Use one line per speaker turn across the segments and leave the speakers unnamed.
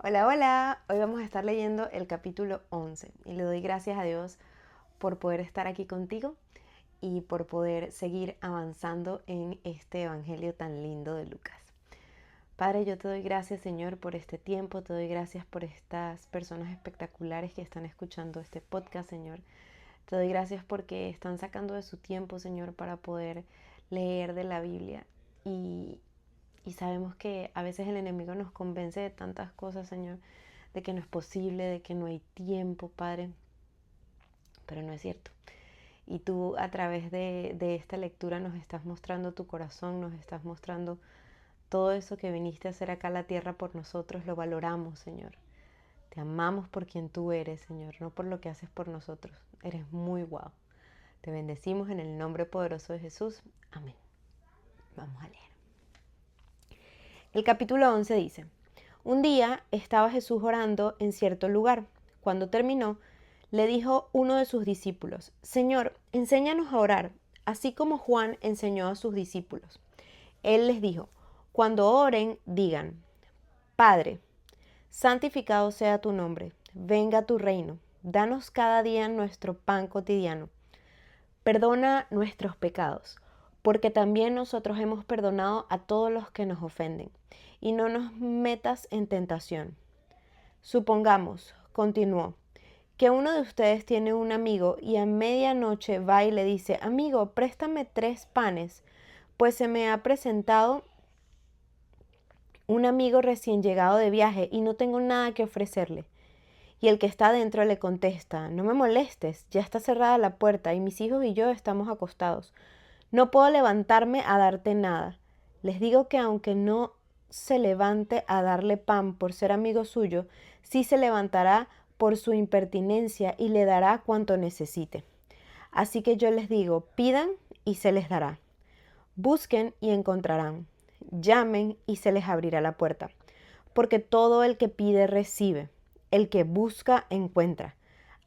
Hola, hola. Hoy vamos a estar leyendo el capítulo 11 y le doy gracias a Dios por poder estar aquí contigo y por poder seguir avanzando en este evangelio tan lindo de Lucas. Padre, yo te doy gracias, Señor, por este tiempo, te doy gracias por estas personas espectaculares que están escuchando este podcast, Señor. Te doy gracias porque están sacando de su tiempo, Señor, para poder leer de la Biblia y, y sabemos que a veces el enemigo nos convence de tantas cosas, Señor, de que no es posible, de que no hay tiempo, Padre, pero no es cierto. Y tú a través de esta lectura nos estás mostrando tu corazón, nos estás mostrando todo eso que viniste a hacer acá a la tierra por nosotros, lo valoramos, Señor. Te amamos por quien tú eres, Señor, no por lo que haces por nosotros. Eres muy guau. Te bendecimos en el nombre poderoso de Jesús. Amén. Vamos a leer. El capítulo 11 dice: Un día estaba Jesús orando en cierto lugar. Cuando terminó, le dijo uno de sus discípulos: Señor, enséñanos a orar, así como Juan enseñó a sus discípulos. Él les dijo: Cuando oren, digan: Padre, santificado sea tu nombre, venga tu reino, danos cada día nuestro pan cotidiano. Perdona nuestros pecados, porque también nosotros hemos perdonado a todos los que nos ofenden. Y no nos metas en tentación. Supongamos, continuó, que uno de ustedes tiene un amigo y a medianoche va y le dice: Amigo, préstame 3 panes, pues se me ha presentado un amigo recién llegado de viaje y no tengo nada que ofrecerle. Y el que está dentro le contesta: No me molestes, ya está cerrada la puerta y mis hijos y yo estamos acostados. No puedo levantarme a darte nada. Les digo que aunque no se levante a darle pan por ser amigo suyo, sí se levantará por su impertinencia y le dará cuanto necesite. Así que yo les digo: pidan y se les dará. Busquen y encontrarán. Llamen y se les abrirá la puerta. Porque todo el que pide recibe, el que busca encuentra,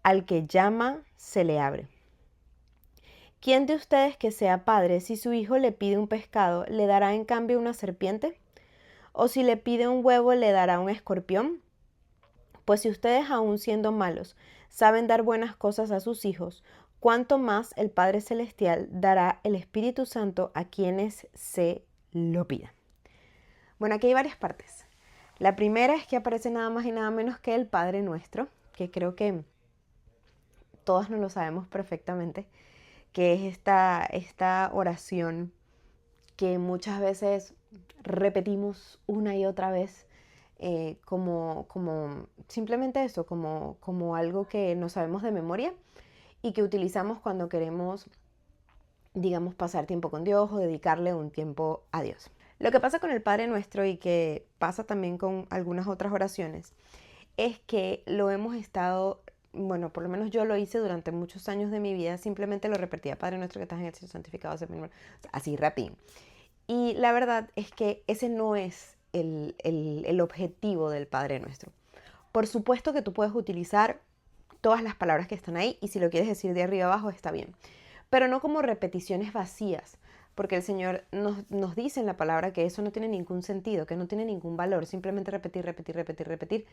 al que llama se le abre. ¿Quién de ustedes que sea padre, si su hijo le pide un pescado, le dará en cambio una serpiente? ¿O si le pide un huevo, le dará un escorpión? Pues si ustedes, aun siendo malos, saben dar buenas cosas a sus hijos, ¿cuánto más el Padre Celestial dará el Espíritu Santo a quienes se lo pidan? Bueno, aquí hay varias partes. La primera es que aparece nada más y nada menos que el Padre Nuestro, que creo que todos nos lo sabemos perfectamente, que es esta oración que muchas veces repetimos una y otra vez, como simplemente eso, como algo que no sabemos de memoria y que utilizamos cuando queremos, digamos, pasar tiempo con Dios o dedicarle un tiempo a Dios. Lo que pasa con el Padre Nuestro y que pasa también con algunas otras oraciones es que lo hemos estado, bueno, por lo menos yo lo hice durante muchos años de mi vida, simplemente lo repetía: Padre Nuestro que estás en el cielo, santificado sea tu nombre, así rapidín. Y la verdad es que ese no es el objetivo del Padre Nuestro. Por supuesto que tú puedes utilizar todas las palabras que están ahí y si lo quieres decir de arriba abajo está bien, pero no como repeticiones vacías, porque el Señor nos dice en la palabra que eso no tiene ningún sentido, que no tiene ningún valor, simplemente repetir, repetir, repetir, repetir,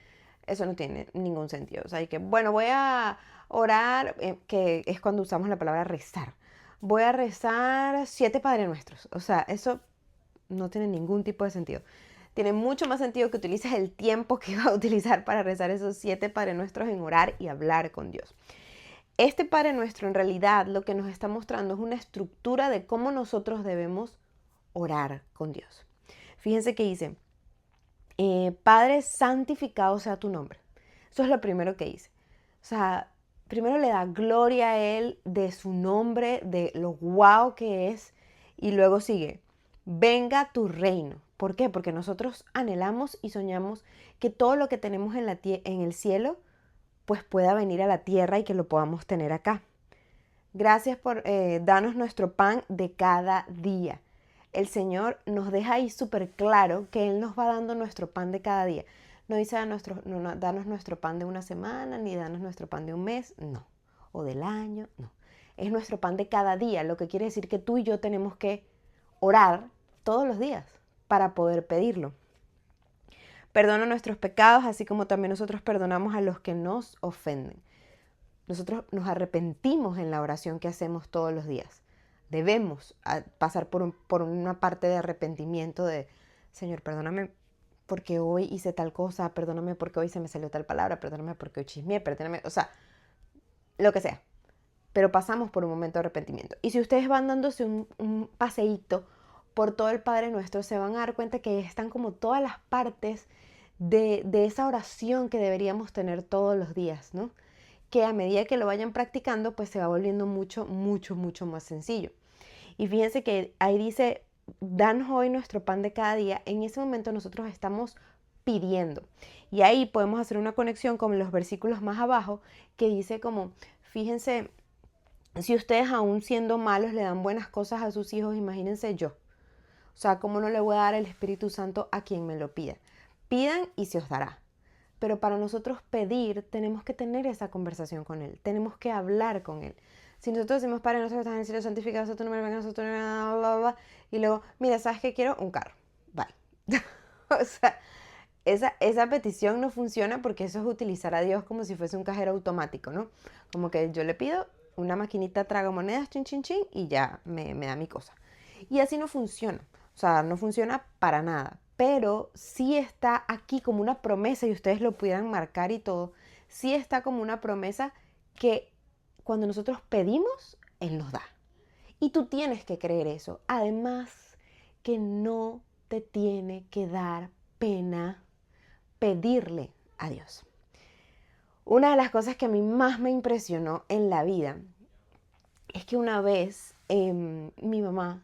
eso no tiene ningún sentido. O sea, hay que, bueno, voy a orar, que es cuando usamos la palabra rezar. Voy a rezar 7 Padre Nuestros. O sea, eso no tiene ningún tipo de sentido. Tiene mucho más sentido que utilices el tiempo que vas a utilizar para rezar esos 7 Padre Nuestros en orar y hablar con Dios. Este Padre Nuestro en realidad lo que nos está mostrando es una estructura de cómo nosotros debemos orar con Dios. Fíjense que dice: Padre, santificado sea tu nombre. Eso es lo primero que dice. O sea, primero le da gloria a Él de su nombre, de lo guau que es, y luego sigue: venga tu reino. ¿Por qué? Porque nosotros anhelamos y soñamos que todo lo que tenemos en el cielo pues pueda venir a la tierra y que lo podamos tener acá. Gracias por darnos nuestro pan de cada día. El Señor nos deja ahí súper claro que Él nos va dando nuestro pan de cada día. No dice danos nuestro pan de una semana, ni danos nuestro pan de un mes, no. O del año, no. Es nuestro pan de cada día, lo que quiere decir que tú y yo tenemos que orar todos los días para poder pedirlo. Perdona nuestros pecados, así como también nosotros perdonamos a los que nos ofenden. Nosotros nos arrepentimos en la oración que hacemos todos los días. Debemos pasar por una parte de arrepentimiento de, Señor, perdóname porque hoy hice tal cosa, perdóname porque hoy se me salió tal palabra, perdóname porque hoy chismeé, perdóname, o sea, lo que sea. Pero pasamos por un momento de arrepentimiento. Y si ustedes van dándose un paseíto por todo el Padre Nuestro, se van a dar cuenta que están como todas las partes de esa oración que deberíamos tener todos los días, ¿no? Que a medida que lo vayan practicando, pues se va volviendo mucho, mucho, mucho más sencillo. Y fíjense que ahí dice, danos hoy nuestro pan de cada día. En ese momento nosotros estamos pidiendo. Y ahí podemos hacer una conexión con los versículos más abajo que dice como, fíjense, si ustedes aún siendo malos le dan buenas cosas a sus hijos, imagínense yo. O sea, ¿cómo no le voy a dar el Espíritu Santo a quien me lo pida? Pidan y se os dará. Pero para nosotros pedir, tenemos que tener esa conversación con Él. Tenemos que hablar con Él. Si nosotros decimos, Padre nuestro que estás en el cielo, santificado sea tu nombre, venga a tu nombre, bla, bla, bla, y luego, mira, ¿sabes qué quiero? Un carro. Bye. O sea, esa petición no funciona porque eso es utilizar a Dios como si fuese un cajero automático, ¿no? Como que yo le pido una maquinita traga monedas, chin, chin, chin, y ya me da mi cosa. Y así no funciona. O sea, no funciona para nada. Pero sí está aquí como una promesa, y ustedes lo pudieran marcar y todo, sí está como una promesa que cuando nosotros pedimos, Él nos da. Y tú tienes que creer eso. Además, que no te tiene que dar pena pedirle a Dios. Una de las cosas que a mí más me impresionó en la vida es que una vez mi mamá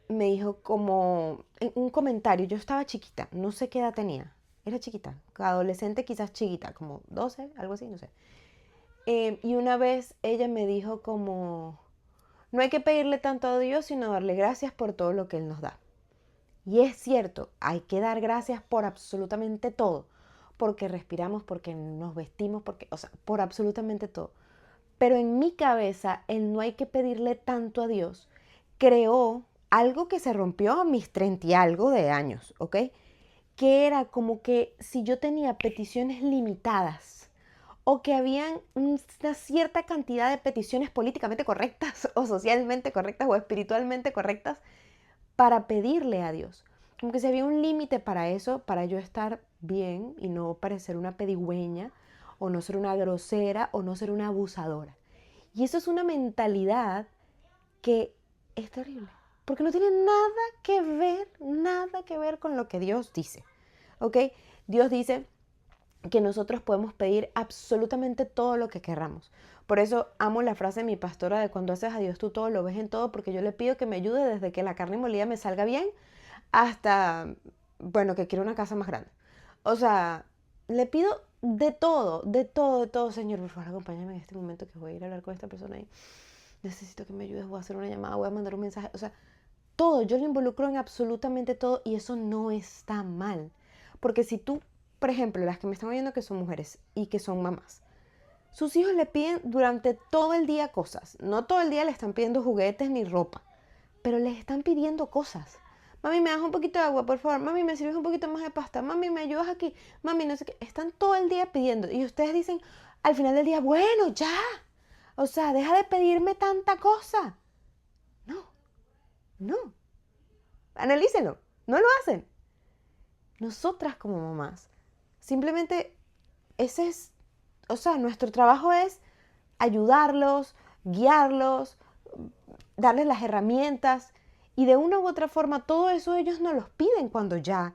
me dijo como en un comentario, yo estaba chiquita, no sé qué edad tenía, era chiquita, adolescente quizás chiquita, como 12, algo así, no sé. Y una vez ella me dijo como, no hay que pedirle tanto a Dios, sino darle gracias por todo lo que Él nos da. Y es cierto, hay que dar gracias por absolutamente todo, porque respiramos, porque nos vestimos, porque, o sea, por absolutamente todo. Pero en mi cabeza, el no hay que pedirle tanto a Dios creó algo que se rompió a mis 30 y algo de años, ¿ok? Que era como que si yo tenía peticiones limitadas o que habían una cierta cantidad de peticiones políticamente correctas o socialmente correctas o espiritualmente correctas para pedirle a Dios. Como que si había un límite para eso, para yo estar bien y no parecer una pedigüeña o no ser una grosera o no ser una abusadora. Y eso es una mentalidad que es terrible, porque no tiene nada que ver con lo que Dios dice, ¿ok? Dios dice que nosotros podemos pedir absolutamente todo lo que querramos. Por eso amo la frase de mi pastora de cuando haces a Dios tú todo lo ves en todo, porque yo le pido que me ayude desde que la carne molida me salga bien hasta, bueno, que quiero una casa más grande. O sea, le pido de todo, de todo, de todo. Señor, por favor, acompáñame en este momento que voy a ir a hablar con esta persona ahí. Necesito que me ayudes, voy a hacer una llamada, voy a mandar un mensaje. O sea, todo, yo lo involucro en absolutamente todo y eso no está mal. Porque si tú, por ejemplo, las que me están oyendo que son mujeres y que son mamás, sus hijos le piden durante todo el día cosas. No todo el día le están pidiendo juguetes ni ropa, pero les están pidiendo cosas. Mami, ¿me das un poquito de agua, por favor? Mami, ¿me sirves un poquito más de pasta? Mami, ¿me ayudas aquí? Mami, no sé qué. Están todo el día pidiendo. Y ustedes dicen al final del día, bueno, ya. O sea, deja de pedirme tanta cosa. No, no. Analícenlo. No lo hacen. Nosotras como mamás, simplemente ese es, o sea, nuestro trabajo es ayudarlos, guiarlos, darles las herramientas y de una u otra forma todo eso ellos nos los piden cuando ya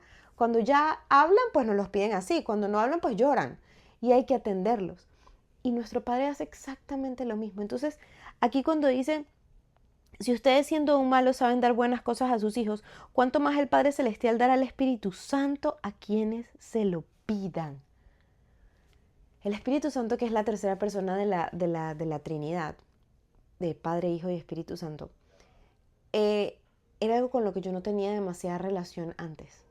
hablan, pues nos los piden así, cuando no hablan, pues lloran y hay que atenderlos. Y nuestro Padre hace exactamente lo mismo. Entonces, aquí cuando dice, si ustedes siendo un malo saben dar buenas cosas a sus hijos, ¿cuánto más el Padre Celestial dará al Espíritu Santo a quienes se lo pidan? El Espíritu Santo, que es la tercera persona de la Trinidad, de Padre, Hijo y Espíritu Santo, era algo con lo que yo no tenía demasiada relación antes.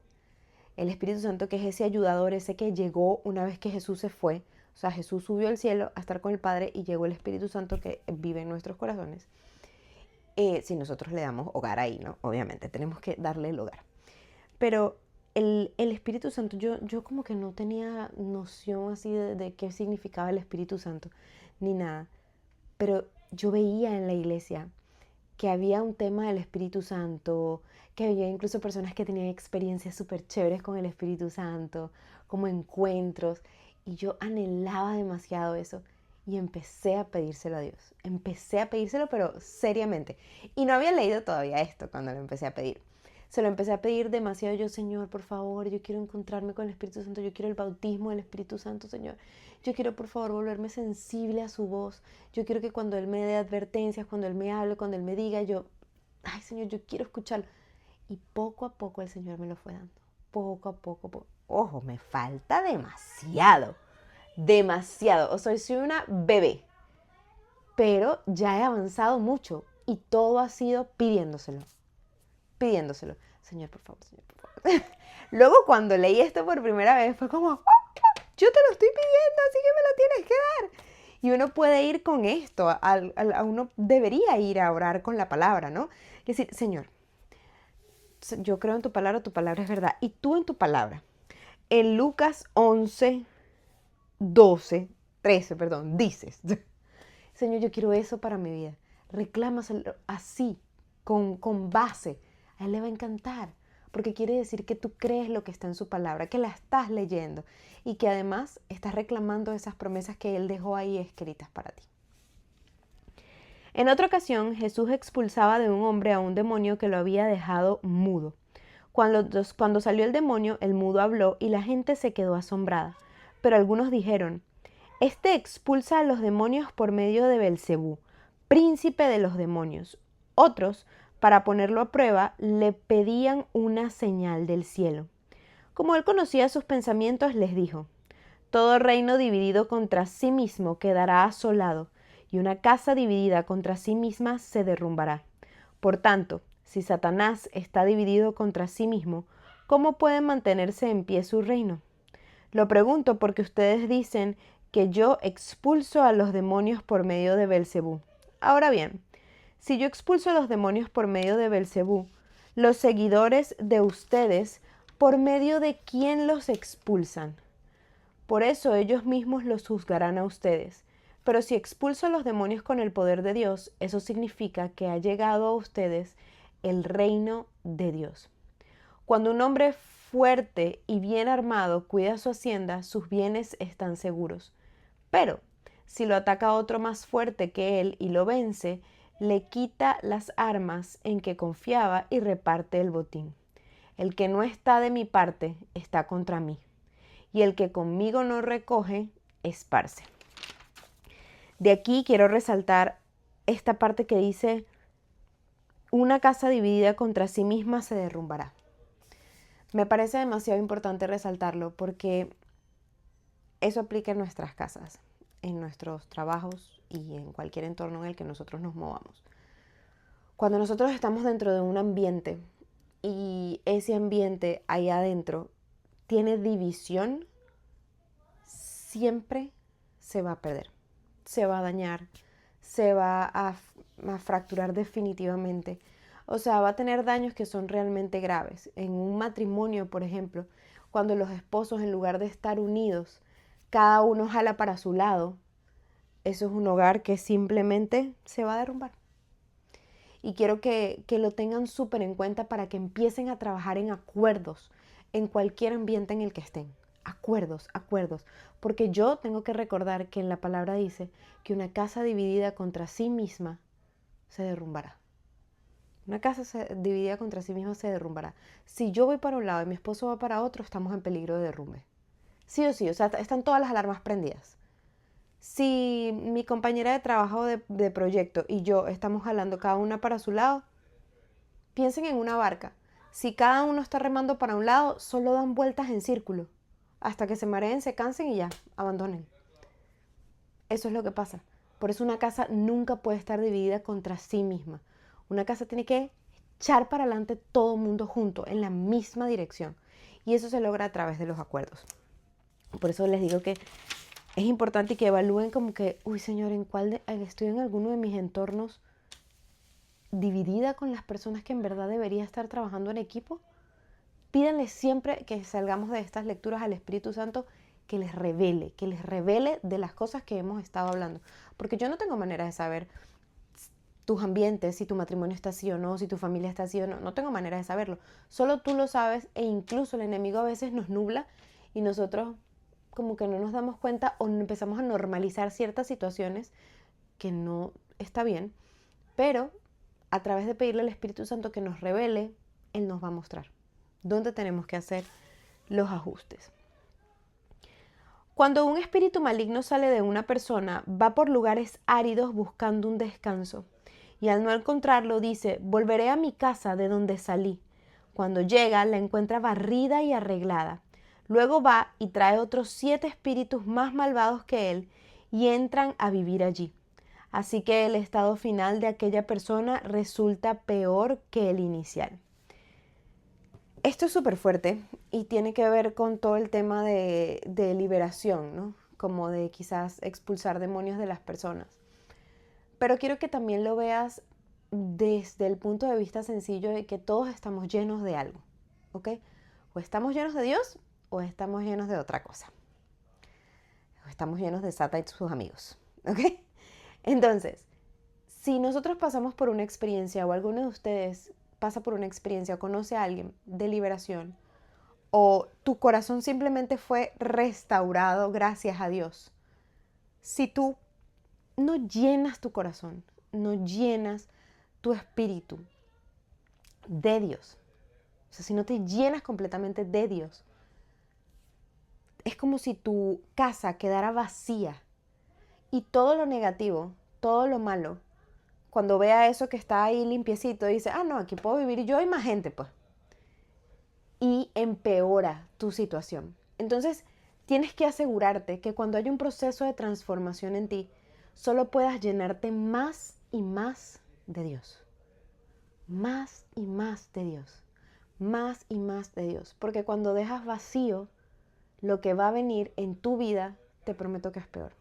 El Espíritu Santo, que es ese ayudador, ese que llegó una vez que Jesús se fue, o sea, Jesús subió al cielo a estar con el Padre y llegó el Espíritu Santo que vive en nuestros corazones. Si nosotros le damos hogar ahí, ¿no? Obviamente, tenemos que darle el hogar. Pero el Espíritu Santo, yo como que no tenía noción así de qué significaba el Espíritu Santo, ni nada. Pero yo veía en la iglesia que había un tema del Espíritu Santo, que había incluso personas que tenían experiencias súper chéveres con el Espíritu Santo, como encuentros, y yo anhelaba demasiado eso y empecé a pedírselo a Dios. Empecé a pedírselo, pero seriamente. Y no había leído todavía esto cuando lo empecé a pedir. Se lo empecé a pedir demasiado yo, Señor, por favor, yo quiero encontrarme con el Espíritu Santo, yo quiero el bautismo del Espíritu Santo, Señor. Yo quiero, por favor, volverme sensible a su voz. Yo quiero que cuando Él me dé advertencias, cuando Él me hable, cuando Él me diga, yo, ay, Señor, yo quiero escucharlo. Y poco a poco el Señor me lo fue dando. Poco a poco. Ojo, me falta demasiado. Demasiado. O sea, soy una bebé. Pero ya he avanzado mucho. Y todo ha sido pidiéndoselo. Señor, por favor, Señor, por favor. Luego cuando leí esto por primera vez fue como, yo te lo estoy pidiendo, así que me lo tienes que dar. Y uno puede ir con esto, uno debería ir a orar con la palabra, ¿no? Es decir, Señor, yo creo en tu palabra es verdad. Y tú en tu palabra, en Lucas 11, 12, 13, perdón, dices, Señor, yo quiero eso para mi vida. Reclámaselo así, con base. A Él le va a encantar, porque quiere decir que tú crees lo que está en su palabra, que la estás leyendo y que además estás reclamando esas promesas que Él dejó ahí escritas para ti. En otra ocasión, Jesús expulsaba de un hombre a un demonio que lo había dejado mudo. Cuando salió el demonio, el mudo habló y la gente se quedó asombrada. Pero algunos dijeron, este expulsa a los demonios por medio de Belcebú, príncipe de los demonios. Otros, para ponerlo a prueba, le pedían una señal del cielo. Como él conocía sus pensamientos, les dijo, todo reino dividido contra sí mismo quedará asolado, y una casa dividida contra sí misma se derrumbará. Por tanto, si Satanás está dividido contra sí mismo, ¿cómo puede mantenerse en pie su reino? Lo pregunto porque ustedes dicen que yo expulso a los demonios por medio de Belcebú. Ahora bien, si yo expulso a los demonios por medio de Belcebú, los seguidores de ustedes, ¿por medio de quién los expulsan? Por eso ellos mismos los juzgarán a ustedes. Pero si expulso a los demonios con el poder de Dios, eso significa que ha llegado a ustedes el reino de Dios. Cuando un hombre fuerte y bien armado cuida su hacienda, sus bienes están seguros. Pero si lo ataca otro más fuerte que él y lo vence, le quita las armas en que confiaba y reparte el botín. El que no está de mi parte está contra mí, y el que conmigo no recoge, esparce. De aquí quiero resaltar esta parte que dice, una casa dividida contra sí misma se derrumbará. Me parece demasiado importante resaltarlo porque eso aplica en nuestras casas, en nuestros trabajos y en cualquier entorno en el que nosotros nos movamos. Cuando nosotros estamos dentro de un ambiente y ese ambiente ahí adentro tiene división, siempre se va a perder, se va a dañar, se va a fracturar definitivamente. O sea, va a tener daños que son realmente graves. En un matrimonio, por ejemplo, cuando los esposos, en lugar de estar unidos, cada uno jala para su lado, eso es un hogar que simplemente se va a derrumbar. Y quiero que lo tengan súper en cuenta para que empiecen a trabajar en acuerdos en cualquier ambiente en el que estén. Acuerdos. Porque yo tengo que recordar que en la palabra dice que una casa dividida contra sí misma se derrumbará. Una casa dividida contra sí misma se derrumbará. Si yo voy para un lado y mi esposo va para otro, estamos en peligro de derrumbe. Sí o sí, o sea, están todas las alarmas prendidas. Si mi compañera de trabajo de proyecto y yo estamos jalando cada una para su lado, piensen en una barca. Si cada uno está remando para un lado, solo dan vueltas en círculo, hasta que se mareen, se cansen y ya, abandonen. Eso es lo que pasa. Por eso una casa nunca puede estar dividida contra sí misma. Una casa tiene que echar para adelante todo el mundo junto, en la misma dirección. Y eso se logra a través de los acuerdos. Por eso les digo que es importante que evalúen como que, uy, Señor, estoy en alguno de mis entornos dividida con las personas que en verdad debería estar trabajando en equipo. pídanle siempre que salgamos de estas lecturas al Espíritu Santo que les revele de las cosas que hemos estado hablando. Porque yo no tengo manera de saber tus ambientes, si tu matrimonio está así o no, si tu familia está así o no. No tengo manera de saberlo. Solo tú lo sabes, e incluso el enemigo a veces nos nubla y nosotros como que no nos damos cuenta o empezamos a normalizar ciertas situaciones que no está bien. Pero a través de pedirle al Espíritu Santo que nos revele, Él nos va a mostrar dónde tenemos que hacer los ajustes. Cuando un espíritu maligno sale de una persona, va por lugares áridos buscando un descanso. Y al no encontrarlo, dice, volveré a mi casa de donde salí. Cuando llega, la encuentra barrida y arreglada. Luego va y trae otros 7 espíritus más malvados que él y entran a vivir allí. Así que el estado final de aquella persona resulta peor que el inicial. Esto es súper fuerte y tiene que ver con todo el tema de liberación, ¿no? Como de quizás expulsar demonios de las personas. Pero quiero que también lo veas desde el punto de vista sencillo de que todos estamos llenos de algo, ¿ok? O estamos llenos de Dios o estamos llenos de otra cosa. O estamos llenos de Satan y sus amigos, ¿ok? Entonces, si nosotros pasamos por una experiencia o alguno de ustedes pasa por una experiencia o conoce a alguien de liberación o tu corazón simplemente fue restaurado gracias a Dios, si tú no llenas tu corazón, no llenas tu espíritu de Dios, o sea, si no te llenas completamente de Dios, es como si tu casa quedara vacía y todo lo negativo, todo lo malo, cuando vea eso que está ahí limpiecito, dice, ah, no, aquí puedo vivir yo y más gente, pues. Y empeora tu situación. Entonces, tienes que asegurarte que cuando hay un proceso de transformación en ti, solo puedas llenarte más y más de Dios. Más y más de Dios. Más y más de Dios. Porque cuando dejas vacío, lo que va a venir en tu vida, te prometo que es peor.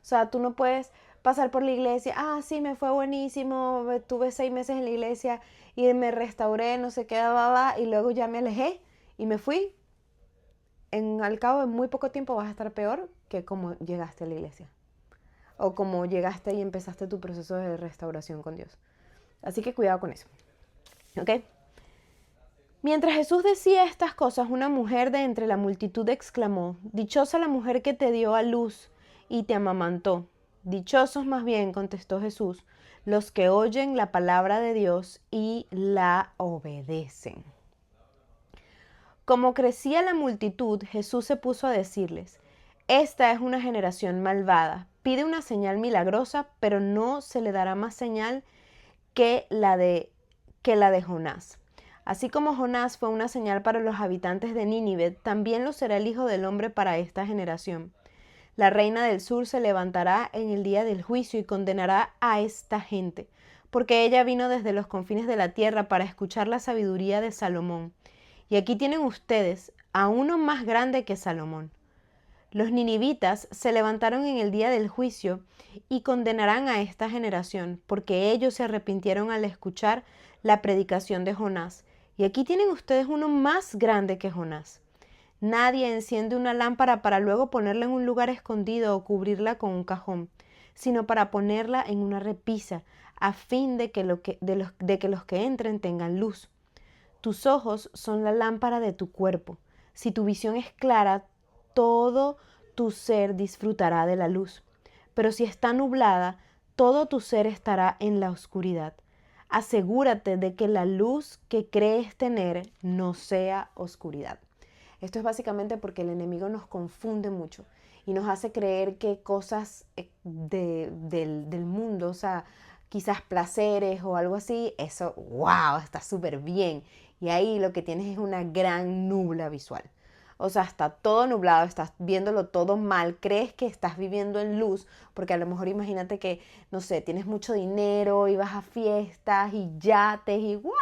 O sea, tú no puedes pasar por la iglesia, ah, sí, me fue buenísimo, tuve 6 meses en la iglesia y me restauré, no sé qué, y luego ya me alejé y me fui. Al cabo de muy poco tiempo vas a estar peor que como llegaste a la iglesia. O como llegaste y empezaste tu proceso de restauración con Dios. Así que cuidado con eso. ¿Ok? Mientras Jesús decía estas cosas, una mujer de entre la multitud exclamó, dichosa la mujer que te dio a luz y te amamantó. Dichosos más bien, contestó Jesús, los que oyen la palabra de Dios y la obedecen. Como crecía la multitud, Jesús se puso a decirles, esta es una generación malvada, pide una señal milagrosa, pero no se le dará más señal que la de Jonás. Así como Jonás fue una señal para los habitantes de Nínive, también lo será el Hijo del Hombre para esta generación. La reina del sur se levantará en el día del juicio y condenará a esta gente, porque ella vino desde los confines de la tierra para escuchar la sabiduría de Salomón. Y aquí tienen ustedes a uno más grande que Salomón. Los ninivitas se levantaron en el día del juicio y condenarán a esta generación, porque ellos se arrepintieron al escuchar la predicación de Jonás. Y aquí tienen ustedes uno más grande que Jonás. Nadie enciende una lámpara para luego ponerla en un lugar escondido o cubrirla con un cajón, sino para ponerla en una repisa, a fin de que los que entren tengan luz. Tus ojos son la lámpara de tu cuerpo. Si tu visión es clara, todo tu ser disfrutará de la luz. Pero si está nublada, todo tu ser estará en la oscuridad. Asegúrate de que la luz que crees tener no sea oscuridad. Esto es básicamente porque el enemigo nos confunde mucho y nos hace creer que cosas del mundo, o sea, quizás placeres o algo así, eso, wow, está súper bien. Y ahí lo que tienes es una gran nubla visual. O sea, está todo nublado, estás viéndolo todo mal, crees que estás viviendo en luz, porque a lo mejor imagínate que, no sé, tienes mucho dinero y vas a fiestas y yates y ¡guau!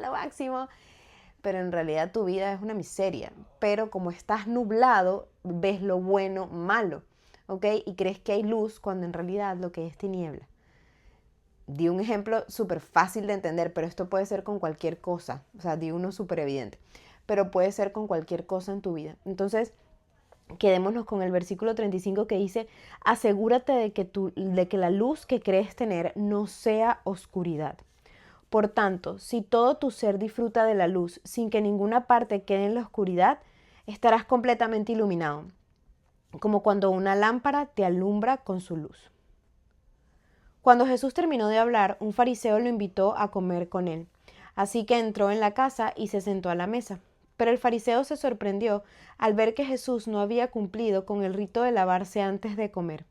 Lo máximo. Pero en realidad tu vida es una miseria. Pero como estás nublado, ves lo bueno malo, ¿ok? Y crees que hay luz cuando en realidad lo que es tiniebla. Di un ejemplo súper fácil de entender, pero esto puede ser con cualquier cosa. O sea, di uno súper evidente. pero puede ser con cualquier cosa en tu vida. Entonces, quedémonos con el versículo 35 que dice, asegúrate de que la luz que crees tener no sea oscuridad. Por tanto, si todo tu ser disfruta de la luz sin que ninguna parte quede en la oscuridad, estarás completamente iluminado, como cuando una lámpara te alumbra con su luz. Cuando Jesús terminó de hablar, un fariseo lo invitó a comer con él. Así que entró en la casa y se sentó a la mesa. Pero el fariseo se sorprendió al ver que Jesús no había cumplido con el rito de lavarse antes de comer.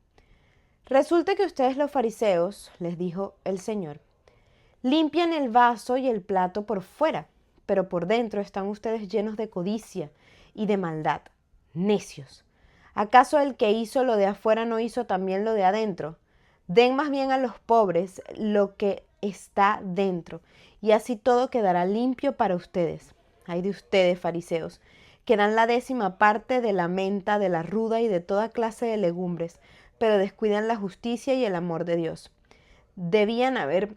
Resulta que ustedes los fariseos, les dijo el Señor, limpian el vaso y el plato por fuera, pero por dentro están ustedes llenos de codicia y de maldad. Necios. ¿Acaso el que hizo lo de afuera no hizo también lo de adentro? Den más bien a los pobres lo que está dentro, y así todo quedará limpio para ustedes. Ay de ustedes, fariseos, que dan la 10ª parte de la menta, de la ruda y de toda clase de legumbres, pero descuidan la justicia y el amor de Dios. Debían haber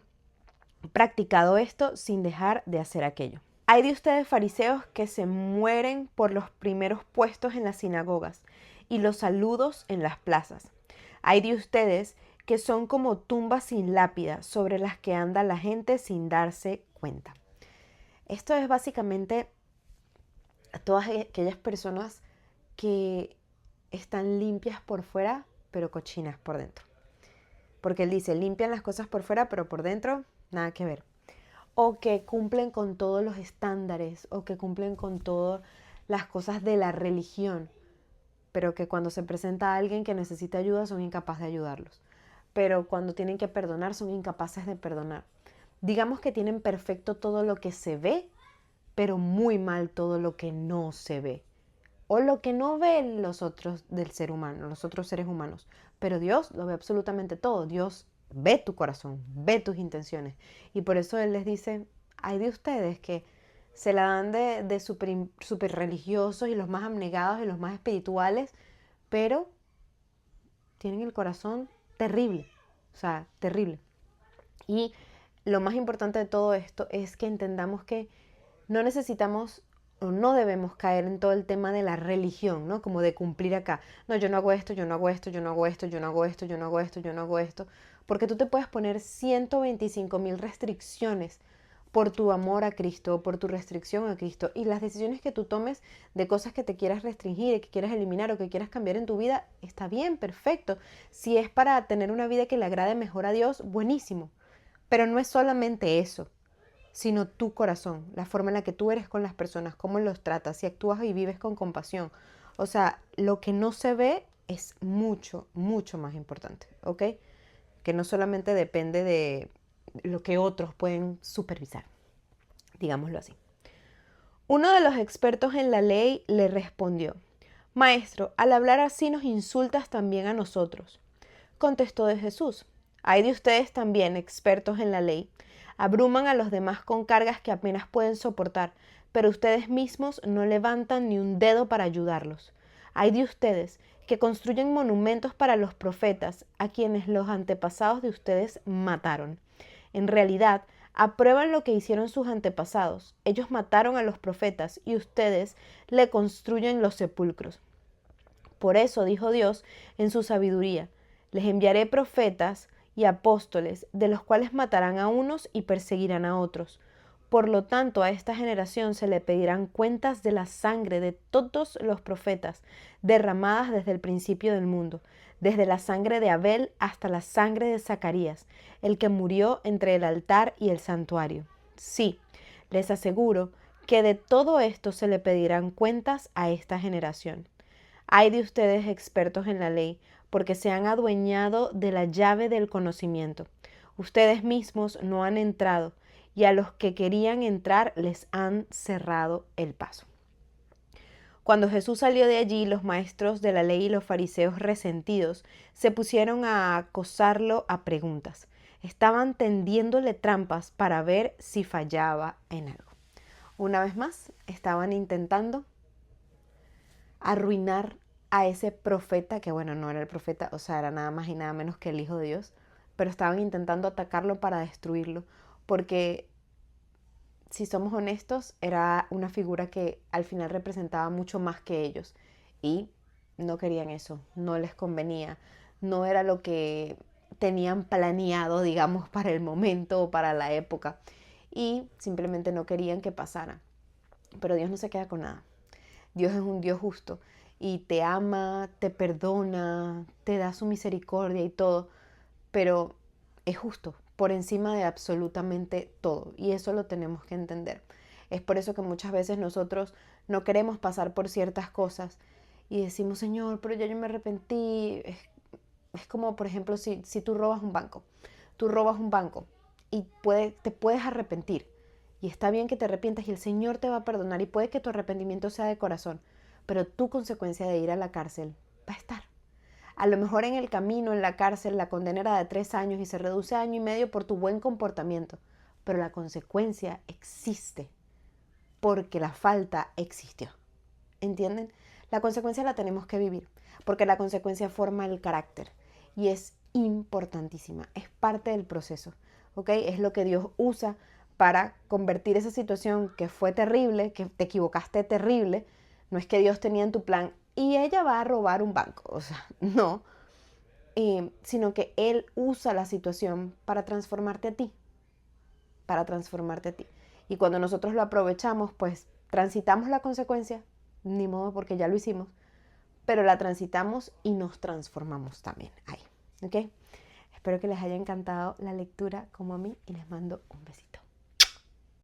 practicado esto sin dejar de hacer aquello. Hay de ustedes, fariseos, que se mueren por los primeros puestos en las sinagogas y los saludos en las plazas. Hay de ustedes que son como tumbas sin lápida sobre las que anda la gente sin darse cuenta. Esto es básicamente a todas aquellas personas que están limpias por fuera, pero cochinas por dentro. Porque él dice, limpian las cosas por fuera, pero por dentro, nada que ver. O que cumplen con todos los estándares, o que cumplen con todas las cosas de la religión, pero que cuando se presenta a alguien que necesita ayuda son incapaces de ayudarlos. Pero cuando tienen que perdonar son incapaces de perdonar. Digamos que tienen perfecto todo lo que se ve, pero muy mal todo lo que no se ve. O lo que no ven los otros del ser humano, los otros seres humanos. Pero Dios lo ve absolutamente todo. Dios ve tu corazón, ve tus intenciones. Y por eso Él les dice, hay de ustedes que se la dan de super religiosos y los más abnegados y los más espirituales, pero tienen el corazón terrible, o sea, terrible. Y lo más importante de todo esto es que entendamos que no necesitamos o no debemos caer en todo el tema de la religión, ¿no? Como de cumplir acá. No, yo no hago esto, yo no hago esto, yo no hago esto, yo no hago esto, yo no hago esto, yo no hago esto. Porque tú te puedes poner 125,000 restricciones por tu amor a Cristo, por tu restricción a Cristo. Y las decisiones que tú tomes de cosas que te quieras restringir, que quieras eliminar o que quieras cambiar en tu vida, está bien, perfecto. Si es para tener una vida que le agrade mejor a Dios, buenísimo. Pero no es solamente eso, sino tu corazón, la forma en la que tú eres con las personas, cómo los tratas, si actúas y vives con compasión. O sea, lo que no se ve es mucho, mucho más importante, ¿ok? Que no solamente depende de lo que otros pueden supervisar, digámoslo así. Uno de los expertos en la ley le respondió, Maestro, al hablar así nos insultas también a nosotros. Contestó de Jesús, hay de ustedes también, expertos en la ley, abruman a los demás con cargas que apenas pueden soportar, pero ustedes mismos no levantan ni un dedo para ayudarlos. Hay de ustedes que construyen monumentos para los profetas, a quienes los antepasados de ustedes mataron. En realidad, aprueban lo que hicieron sus antepasados. Ellos mataron a los profetas y ustedes le construyen los sepulcros. Por eso dijo Dios en su sabiduría, les enviaré profetas y apóstoles, de los cuales matarán a unos y perseguirán a otros. Por lo tanto, a esta generación se le pedirán cuentas de la sangre de todos los profetas, derramadas desde el principio del mundo, desde la sangre de Abel hasta la sangre de Zacarías, el que murió entre el altar y el santuario. Sí, les aseguro que de todo esto se le pedirán cuentas a esta generación. Ay de ustedes, expertos en la ley, porque se han adueñado de la llave del conocimiento. Ustedes mismos no han entrado, y a los que querían entrar les han cerrado el paso. Cuando Jesús salió de allí, los maestros de la ley y los fariseos resentidos se pusieron a acosarlo a preguntas. Estaban tendiéndole trampas para ver si fallaba en algo. Una vez más, estaban intentando arruinar a ese profeta, que bueno, no era el profeta, o sea, era nada más y nada menos que el Hijo de Dios, pero estaban intentando atacarlo para destruirlo, porque si somos honestos, era una figura que al final representaba mucho más que ellos. Y no querían eso, no les convenía, no era lo que tenían planeado, digamos, para el momento o para la época. Y simplemente no querían que pasara. Pero Dios no se queda con nada. Dios es un Dios justo y te ama, te perdona, te da su misericordia y todo, pero es justo por encima de absolutamente todo, y eso lo tenemos que entender. Es por eso que muchas veces nosotros no queremos pasar por ciertas cosas y decimos, Señor, pero ya yo me arrepentí. Es como, por ejemplo, si tú robas un banco y te puedes arrepentir. Y está bien que te arrepientas y el Señor te va a perdonar y puede que tu arrepentimiento sea de corazón, pero tu consecuencia de ir a la cárcel va a estar. A lo mejor en el camino, en la cárcel, la condena era de 3 años y se reduce a 1 año y medio por tu buen comportamiento, pero la consecuencia existe porque la falta existió. ¿Entienden? La consecuencia la tenemos que vivir, porque la consecuencia forma el carácter y es importantísima, es parte del proceso, ¿ok? Es lo que Dios usa para convertir esa situación que fue terrible, que te equivocaste terrible. No es que Dios tenía en tu plan y ella va a robar un banco, o sea, no, sino que Él usa la situación para transformarte a ti, para transformarte a ti. Y cuando nosotros lo aprovechamos, pues transitamos la consecuencia, ni modo porque ya lo hicimos, pero la transitamos y nos transformamos también ahí, ¿ok? Espero que les haya encantado la lectura como a mí y les mando un besito.